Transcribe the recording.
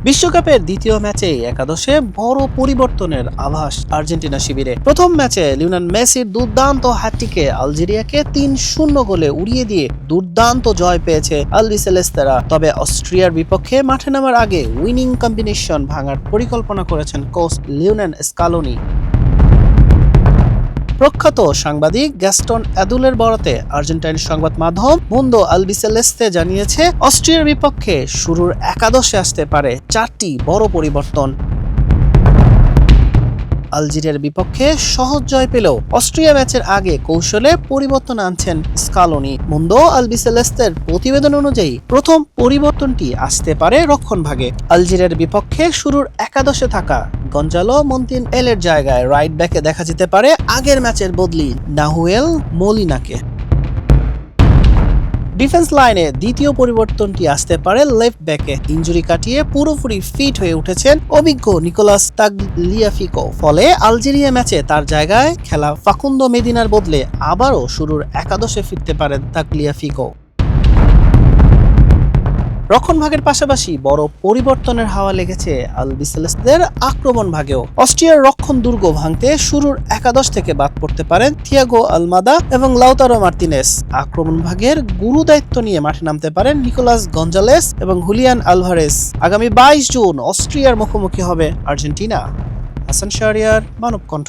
বিশ্বকাপের দ্বিতীয় ম্যাচে একাদশে বড় পরিবর্তনের আভাস আর্জেন্টিনা শিবিরে। প্রথম ম্যাচে লিওনেল মেসির দুর্দান্ত হ্যাটট্রিকে আলজেরিয়াকে ৩-০ গোলে উড়িয়ে দিয়ে দুর্দান্ত জয় পেয়েছে আলবিসেলেস্তেরা। তবে অস্ট্রিয়ার বিপক্ষে মাঠে নামার আগে উইনিং কম্বিনেশন ভাঙার পরিকল্পনা করেছেন কোচ লিওনেল স্কালোনি। প্রখ্যাত সাংবাদিক গ্যাস্টন অ্যাদুলের বরাতে আর্জেন্টাইন সংবাদ মাধ্যম মুন্দো আলবিসেলেস্তে জানিয়েছে, অস্ট্রিয়ার বিপক্ষে শুরুর একাদশে আসতে পারে 4টি বড় পরিবর্তন। আলজেরিয়ার বিপক্ষে সহজ জয় পেলেও অস্ট্রিয়া ম্যাচের আগে কৌশলে পরিবর্তন আনছেন স্কালোনি। মুন্দো আলবিসেলেস্তের প্রতিবেদন অনুযায়ী প্রথম পরিবর্তনটি আসতে পারে রক্ষণভাগে। আলজেরিয়ার বিপক্ষে শুরুর একাদশে থাকা গঞ্জালো মন্তিন-এলের জায়গায় রাইট ব্যাকে দেখা যেতে পারে আগের ম্যাচের বদলি নাহুয়েল মোলিনাকে। ডিফেন্স লাইনে দ্বিতীয় পরিবর্তনটি আসতে পারে লেফট ব্যাকে। ইনজুরি কাটিয়ে পুরোপুরি ফিট হয়ে উঠেছেন অভিজ্ঞ নিকোলাস তাগলিয়াফিকো। ফলে আলজেরিয়া ম্যাচে তার জায়গায় খেলা ফাকুন্দো মেদিনার বদলে আবারও শুরুর একাদশে ফিরতে পারেন তাগলিয়াফিকো। রক্ষণভাগের পাশাপাশি বড় পরিবর্তনের হাওয়া লেগেছে আলবিসেলেস্তেদের আক্রমণ ভাগেও। অস্ট্রিয়ার রক্ষণ দুর্গ ভাঙতে শুরুর একাদশ থেকে বাদ পড়তে পারেন থিয়াগো আলমাদা এবং লাউতারো মার্তিনেস। আক্রমণ ভাগের গুরু দায়িত্ব নিয়ে মাঠে নামতে পারেন নিকোলাস গঞ্জালেস এবং হুলিয়ান আলভারেস। আগামী 22 জুন অস্ট্রিয়ার মুখোমুখি হবে আর্জেন্টিনা। হাসান শাহরিয়ার, মানব কণ্ঠ।